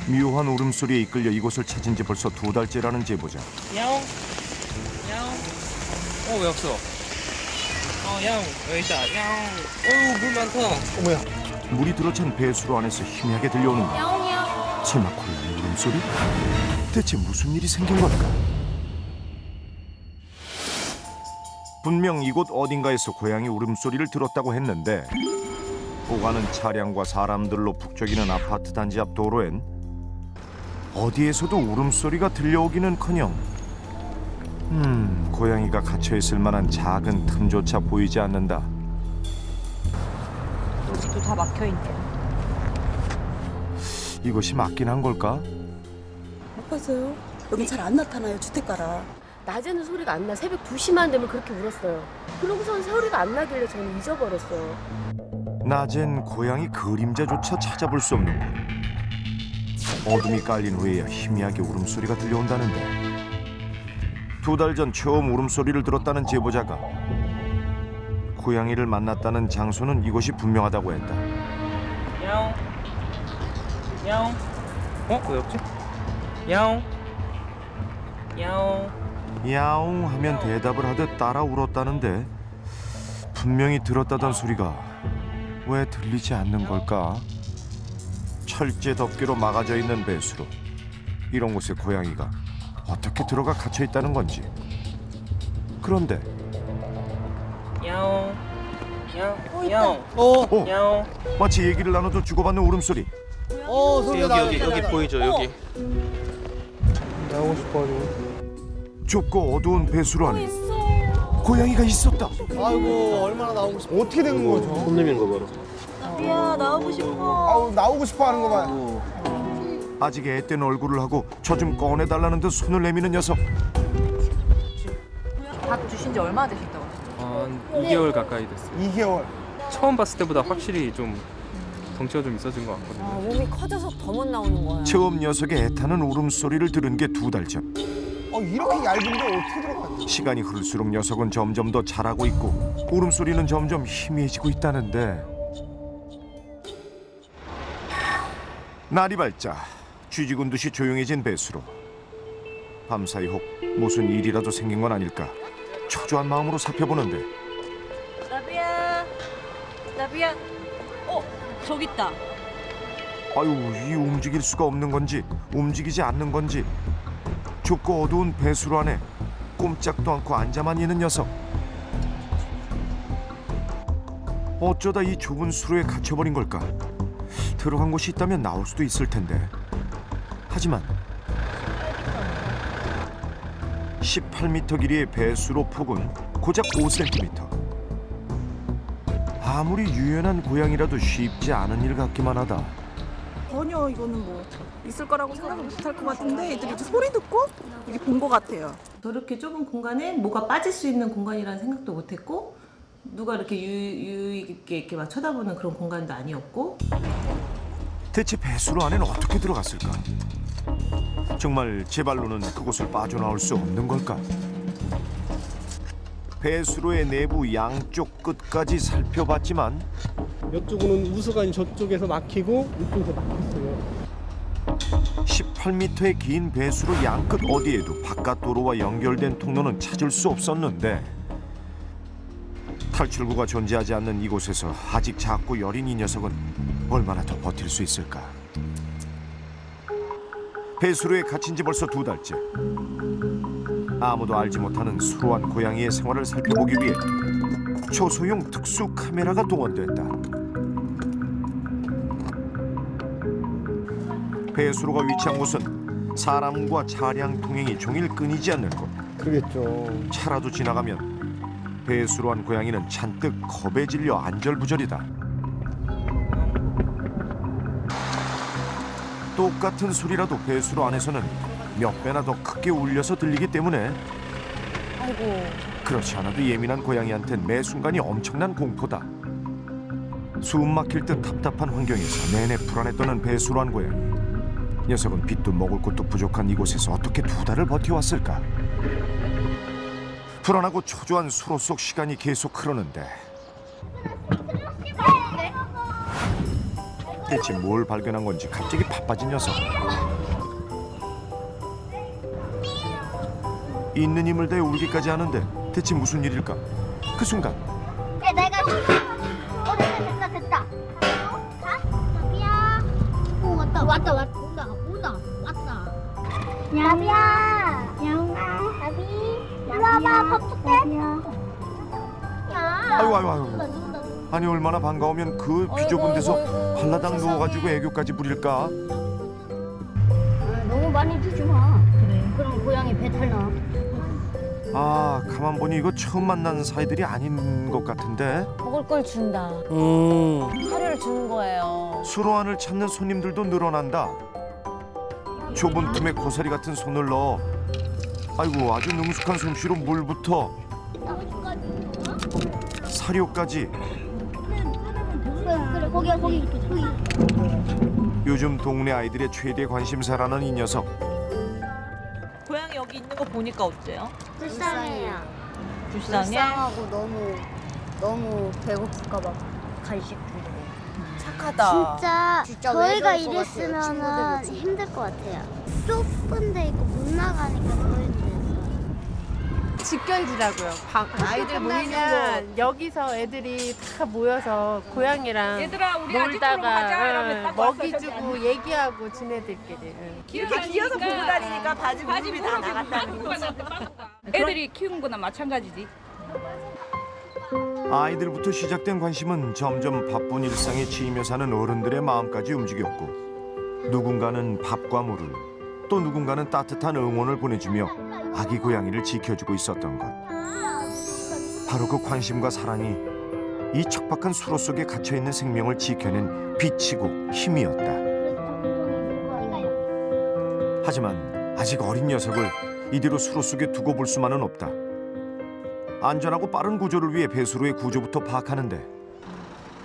묘한 울음소리에 이끌려 이곳을 찾은 지 벌써 2달째라는 제보자. 야옹, 야옹. 왜 없어? 야옹, 여기 있다. 야옹. 물 많다. 어머야. 물이 들어찬 배수로 안에서 희미하게 들려오는 야옹야옹. 설마 고양이 울음소리? 대체 무슨 일이 생긴 걸까? 분명 이곳 어딘가에서 고양이 울음소리를 들었다고 했는데 오가는 차량과 사람들로 북적이는 아파트 단지 앞 도로엔 어디에서도 울음소리가 들려오기는커녕 고양이가 갇혀있을 만한 작은 틈조차 보이지 않는다. 여기도 다 막혀있네요. 이것이 맞긴 한 걸까? 못 봤어요. 여기 잘 안 나타나요, 주택가라. 낮에는 소리가 안 나. 새벽 2시만 되면 그렇게 울었어요. 그러고선 소리가 안 나길래 저는 잊어버렸어요. 낮엔 고양이 그림자조차 찾아볼 수 없는 곳. 어둠이 깔린 후에야 희미하게 울음소리가 들려온다는데 2달 전 처음 울음소리를 들었다는 제보자가 고양이를 만났다는 장소는 이곳이 분명하다고 했다. 야옹, 야옹. 왜 없지? 야옹, 야옹. 야옹 하면 대답을 하듯 따라 울었다는데 분명히 들었다던 소리가 왜 들리지 않는 걸까? 철제 덮개로 막아져 있는 배수로 이런 곳에 고양이가 어떻게 들어가 갇혀 있다는 건지. 그런데 야옹, 야옹, 야옹. 야옹. 마치 얘기를 나눠도 주고받는 울음소리. 소리가 여기 보이죠? 여기. 나오고 싶어가지고. 좁고 어두운 배수로 안에 고양이가 있었다. 아이고, 얼마나 나오고 싶어. 어떻게 된 거죠? 손 내민 거 봐라. 나비야, 나오고 싶어. 아우, 나오고 싶어 하는 거 봐요. 아직 앳된 얼굴을 하고 저 좀 꺼내달라는 듯 손을 내미는 녀석. 밥 주신 지 얼마나 되셨다고? 한 2개월 가까이 됐어요. 2개월. 처음 봤을 때보다 확실히 좀 덩치가 좀 있어진 것 같거든요. 몸이 커져서 더 못 나오는 거야. 처음 녀석의 애타는 울음소리를 들은 게 2달 전. 이렇게 얇은데 어떻게 들어가지? 시간이 흐를수록 녀석은 점점 더 자라고 있고 울음소리는 점점 희미해지고 있다는데 날이 밝자 쥐죽은 듯이 조용해진 배수로. 밤사이 혹 무슨 일이라도 생긴 건 아닐까 초조한 마음으로 살펴보는데 나비야, 나비야. 저기 있다. 아유, 이 움직일 수가 없는 건지 움직이지 않는 건지 좁고 어두운 배수로 안에 꼼짝도 않고 앉아만 있는 녀석. 어쩌다 이 좁은 수로에 갇혀버린 걸까? 들어간 곳이 있다면 나올 수도 있을 텐데. 하지만 18m 길이의 배수로 폭은 고작 5cm. 아무리 유연한 고양이라도 쉽지 않은 일 같기만 하다. 전혀 이거는 뭐 있을 거라고 생각을 못할 것 같은데 애들이 이제 소리 듣고 여기 본 것 같아요. 저렇게 좁은 공간에 뭐가 빠질 수 있는 공간이라는 생각도 못했고 누가 이렇게 유의 깊게 이렇게 막 쳐다보는 그런 공간도 아니었고. 대체 배수로 안에는 어떻게 들어갔을까? 정말 제 발로는 그곳을 빠져나올 수 없는 걸까? 배수로의 내부 양쪽 끝까지 살펴봤지만 이쪽은 우수관이 저쪽에서 막히고 이쪽에서 막혔어요. 18m의 긴 배수로 양끝 어디에도 바깥 도로와 연결된 통로는 찾을 수 없었는데 탈출구가 존재하지 않는 이곳에서 아직 작고 여린 이 녀석은 얼마나 더 버틸 수 있을까? 배수로에 갇힌 지 벌써 2달째. 아무도 알지 못하는 수로한 고양이의 생활을 살펴보기 위해 초소형 특수 카메라가 동원됐다. 배수로가 위치한 곳은 사람과 차량 통행이 종일 끊이지 않는 곳. 그러겠죠. 차라도 지나가면 배수로한 고양이는 잔뜩 겁에 질려 안절부절이다. 똑같은 소리라도 배수로 안에서는 몇 배나 더 크게 울려서 들리기 때문에 아이고. 그렇지 않아도 예민한 고양이한텐 매 순간이 엄청난 공포다. 숨 막힐 듯 답답한 환경에서 내내 불안에 떠는 배수로한 고양이. 녀석은 빛도 먹을 곳도 부족한 이곳에서 어떻게 2달을 버텨왔을까? 불안하고 초조한 수로 속 시간이 계속 흐르는데 대체 뭘 발견한 건지 갑자기 바빠진 녀석. 있는 힘을 다해 울기까지 하는데 대체 무슨 일일까? 그 순간 야, 내가 됐다. 야비야. 왔다. 온다. 야비야. 야옹아. 야비. 일로 와봐. 밥 줄게. 야. 아이고. 아니 얼마나 반가우면 그 비좁은 데서 발라당 누워가지고 애교까지 부릴까? 너무 많이 주지 마. 그래. 그럼 고양이 배탈 나. 아 가만 보니 이거 처음 만난 사이들이 아닌 것 같은데. 먹을 걸 준다. 사료를 주는 거예요. 수로안을 찾는 손님들도 늘어난다. 좁은 틈에 고사리 같은 손을 넣어 아이고 아주 능숙한 솜씨로 물부터 사료까지. 그래. 거기. 요즘 동네 아이들의 최대 관심사라는 이 녀석. 고양이 여기 있는 거 보니까 어때요? 불쌍해요. 불쌍해? 불쌍하고 너무 배고플까 봐 간식 주고. 착하다. 진짜 저희가 이랬으면 힘들 것 같아요. 좁은데 이거 못 나가니까 더 힘들어요. 직견지라고요. 아이들 모이면 여기서 애들이 다 모여서 고양이랑 놀다가 먹이 주고 얘기하고 지네들끼리. 이렇게 기어서 보고 다니니까 바지 무릎이 다 나갔다는 거지. 애들이 키우는 거나 마찬가지지. 아이들부터 시작된 관심은 점점 바쁜 일상에 치이며 사는 어른들의 마음까지 움직였고 누군가는 밥과 물을 또 누군가는 따뜻한 응원을 보내주며 아기 고양이를 지켜주고 있었던 것. 바로 그 관심과 사랑이 이 척박한 수로 속에 갇혀있는 생명을 지켜낸 빛이고 힘이었다. 하지만 아직 어린 녀석을 이대로 수로 속에 두고 볼 수만은 없다. 안전하고 빠른 구조를 위해 배수로의 구조부터 파악하는데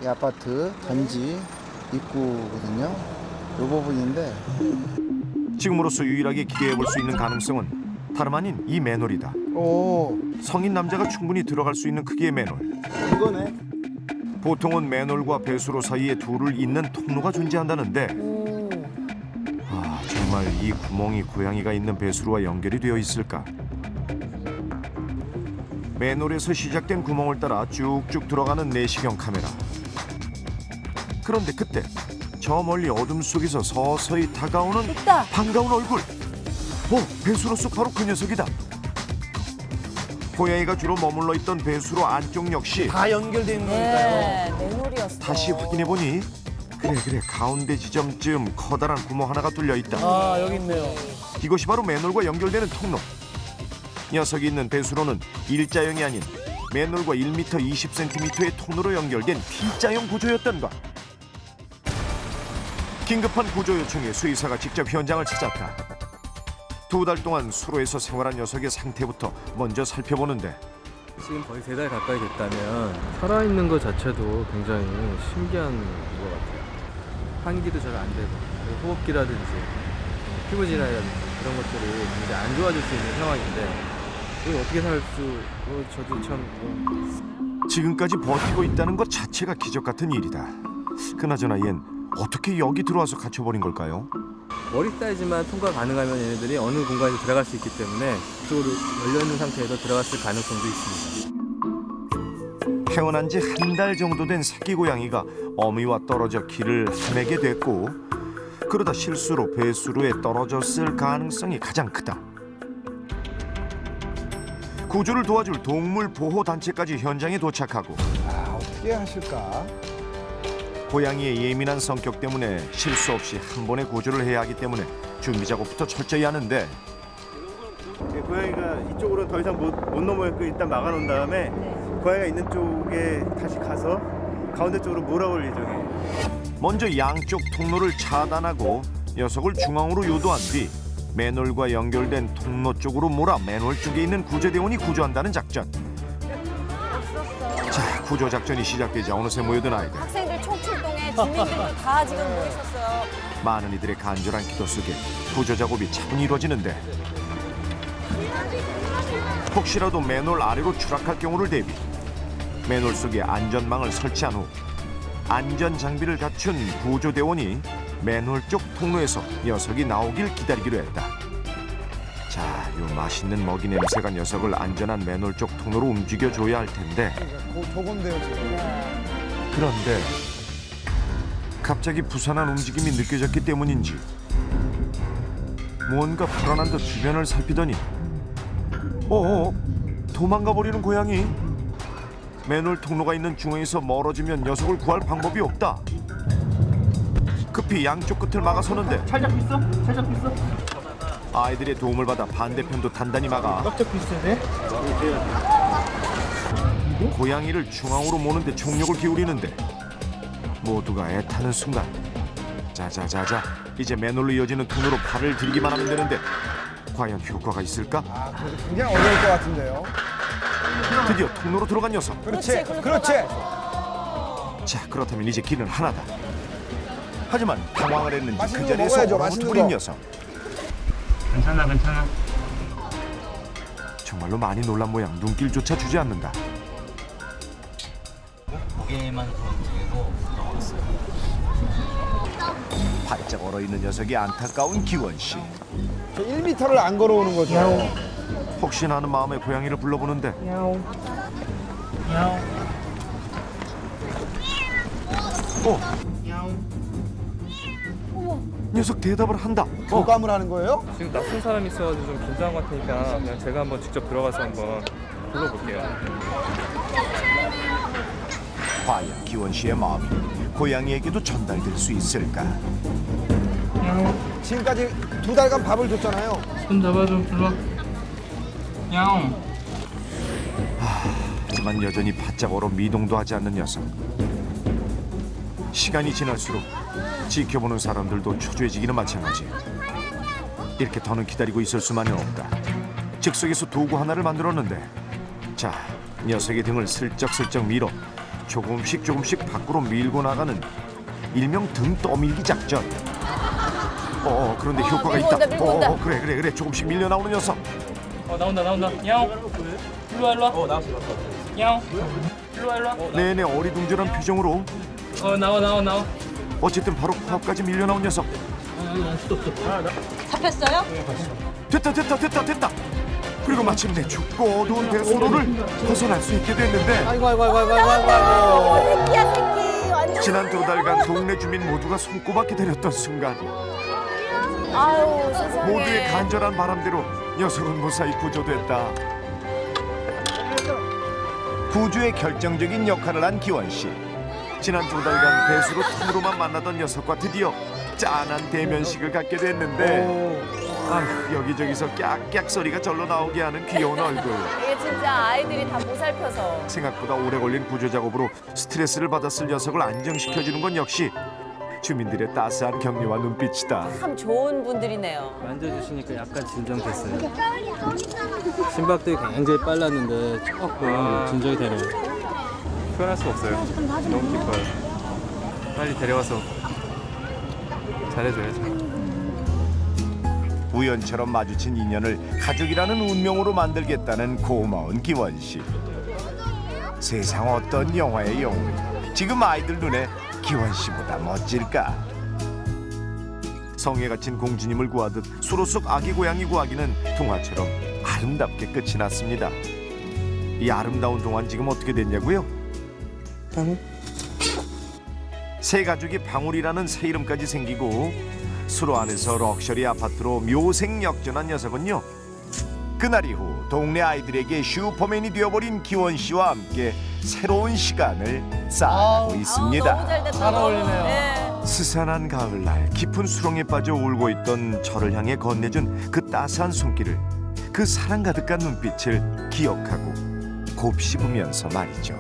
이 아파트 단지 입구거든요. 이 부분인데 지금으로서 유일하게 기대해볼 수 있는 가능성은 다름 아닌 이 맨홀이다. 오, 성인 남자가 충분히 들어갈 수 있는 크기의 맨홀. 이거네. 보통은 맨홀과 배수로 사이에 둘을 잇는 통로가 존재한다는데 아 정말 이 구멍이 고양이가 있는 배수로와 연결이 되어 있을까? 맨홀에서 시작된 구멍을 따라 쭉쭉 들어가는 내시경 카메라. 그런데 그때 저 멀리 어둠 속에서 서서히 다가오는 있다. 반가운 얼굴. 배수로 속 바로 그 녀석이다. 고양이가 주로 머물러 있던 배수로 안쪽 역시 다 연결돼 있는 네, 맨홀이었어. 다시 확인해보니 그래 가운데 지점쯤 커다란 구멍 하나가 뚫려 있다. 아, 여기 있네요. 이것이 바로 맨홀과 연결되는 통로. 녀석이 있는 배수로는 일자형이 아닌 맨홀과 1m 20cm의 통로로 연결된 T자형 구조였던 것. 긴급한 구조 요청에 수의사가 직접 현장을 찾았다. 2달 동안 수로에서 생활한 녀석의 상태부터 먼저 살펴보는데 지금 거의 3달 가까이 됐다면 살아있는 것 자체도 굉장히 신기한 것 같아요. 환기도 잘 안 되고 호흡기라든지 피부질환이라든지 그런 것들이 굉장히 안 좋아질 수 있는 상황인데 이걸 어떻게 살 수... 저도 참... 지금까지 버티고 있다는 것 자체가 기적 같은 일이다. 그나저나 얜 어떻게 여기 들어와서 갇혀버린 걸까요? 머리 사이즈만 통과 가능하면 얘네들이 어느 공간에 들어갈 수 있기 때문에 그쪽으로 열려있는 상태에서 들어갔을 가능성도 있습니다. 태어난 지 한 달 정도 된 새끼 고양이가 어미와 떨어져 길을 헤매게 됐고 그러다 실수로 배수로에 떨어졌을 가능성이 가장 크다. 구조를 도와줄 동물보호단체까지 현장에 도착하고 어떻게 하실까? 고양이의 예민한 성격 때문에 실수 없이 한 번에 구조를 해야 하기 때문에 준비 작업부터 철저히 하는데 고양이가 이쪽으로는 더 이상 못 넘어가고 일단 막아놓은 다음에 고양이가 있는 쪽에 다시 가서 가운데 쪽으로 몰아올 예정이에요. 먼저 양쪽 통로를 차단하고 녀석을 중앙으로 유도한 뒤 맨홀과 연결된 통로 쪽으로 몰아 맨홀 쪽에 있는 구조대원이 구조한다는 작전. 자, 구조 작전이 시작되자 어느새 모여든 아이들. 학생들 총출동에 주민들도 다 지금 모이셨어요. 많은 이들의 간절한 기도 속에 구조 작업이 차분히 이루어지는데 혹시라도 맨홀 아래로 추락할 경우를 대비 맨홀 속에 안전망을 설치한 후 안전 장비를 갖춘 구조대원이 맨홀 쪽 통로에서 녀석이 나오길 기다리기로 했다. 자, 요 맛있는 먹이 냄새가 녀석을 안전한 맨홀 쪽 통로로 움직여줘야 할 텐데. 저건데요 지금. 그런데 갑자기 부산한 움직임이 느껴졌기 때문인지 뭔가 불안한 듯 주변을 살피더니 도망가 버리는 고양이. 맨홀 통로가 있는 중앙에서 멀어지면 녀석을 구할 방법이 없다. 급히 양쪽 끝을 막아서는데 잘 잡고 있어? 잘 잡고 있어? 아이들의 도움을 받아 반대편도 단단히 막아 꽉 잡고 있어야 돼? 고양이를 중앙으로 모는데 총력을 기울이는데 모두가 애타는 순간 자자자자 이제 맨홀로 이어지는 통로로 발을 들기만 하면 되는데 과연 효과가 있을까? 그래도 굉장히 어려울 것 같은데요. 드디어 통로로 들어간 녀석. 그렇지, 그렇지. 자, 그렇다면 이제 길은 하나다. 하지만 당황을 했는지 맛있는 그 거 자리에서 먹어야죠, 얼어붙어버린 맛있는 거. 녀석. 괜찮아 괜찮아. 정말로 많이 놀란 모양. 눈길조차 주지 않는다. 고개만 들고 넘어갔어요. 바짝 얼어있는 녀석이 안타까운 기원씨. 저 1m를 안 걸어오는 거죠. 혹시나 하는 마음에 고양이를 불러보는데 야옹. 야옹. 야옹. 녀석 대답을 한다. 교감을 하는 거예요? 지금 낯선 사람이 있어가지고 좀 긴장한 것 같으니까 그냥 제가 한번 직접 들어가서 한번 불러볼게요. 과연 기원씨의 마음이 고양이에게도 전달될 수 있을까? 지금까지 2달간 밥을 줬잖아요. 손 잡아줘 불러. 야옹. 하지만 여전히 바짝 얼어 미동도 하지 않는 녀석. 시간이 지날수록 지켜보는 사람들도 초조해지기는 마찬가지. 이렇게 더는 기다리고 있을 수만은 없다. 즉석에서 도구 하나를 만들었는데 자, 녀석의 등을 슬쩍슬쩍 밀어 조금씩 밖으로 밀고 나가는 일명 등 떠밀기 작전. 그런데 효과가 밀고 있다. 온다, 밀고 온다. 그래 조금씩 밀려 나오는 녀석. 나온다. 야옹. 일로와. 나왔어. 야옹. 일로와. 내내 어리둥절한 표정으로 나와. 어쨌든 바로 코앞까지 밀려 나온 녀석. 잡혔어요? 됐다. 그리고 마침내 춥고 어두운 배수로를 벗어날 수 있게 됐는데 아이고. 새끼야 새끼 완전. 지난 2달간 동네 주민 모두가 손꼽아 기다렸던 순간 아유 세상에. 모두의 간절한 바람대로 녀석은 무사히 구조됐다. 구조의 결정적인 역할을 한 기원씨. 지난 2달간 배수로 통으로만 만나던 녀석과 드디어 짠한 대면식을 갖게 됐는데 아휴, 여기저기서 깍깍 소리가 절로 나오게 하는 귀여운 얼굴. 이게 진짜 아이들이 다 보살펴서. 생각보다 오래 걸린 구조 작업으로 스트레스를 받았을 녀석을 안정시켜주는 건 역시 주민들의 따스한 격려와 눈빛이다. 참 좋은 분들이네요. 만져주시니까 약간 진정됐어요. 심박들이 굉장히 빨랐는데 조금 진정이 되네요. 표현할 수 없어요. 너무 기뻐요. 빨리 데려와서 잘해줘야죠. 우연처럼 마주친 인연을 가족이라는 운명으로 만들겠다는 고마운 기원씨. 세상 어떤 영화의 영웅, 지금 아이들 눈에 기원씨보다 멋질까? 성에 갇힌 공주님을 구하듯 수로 속 아기 고양이 구하기는 동화처럼 아름답게 끝이 났습니다. 이 아름다운 동화는 지금 어떻게 됐냐고요? 새 가족이 방울이라는 새 이름까지 생기고 수로 안에서 럭셔리 아파트로 묘생 역전한 녀석은요, 그날 이후 동네 아이들에게 슈퍼맨이 되어버린 기원씨와 함께 새로운 시간을 쌓아가고 있습니다. 너무 잘 됐다. 잘 어울리네요. 네. 스산한 가을날 깊은 수렁에 빠져 울고 있던 저를 향해 건네준 그 따스한 손길을, 그 사랑 가득한 눈빛을 기억하고 곱씹으면서 말이죠.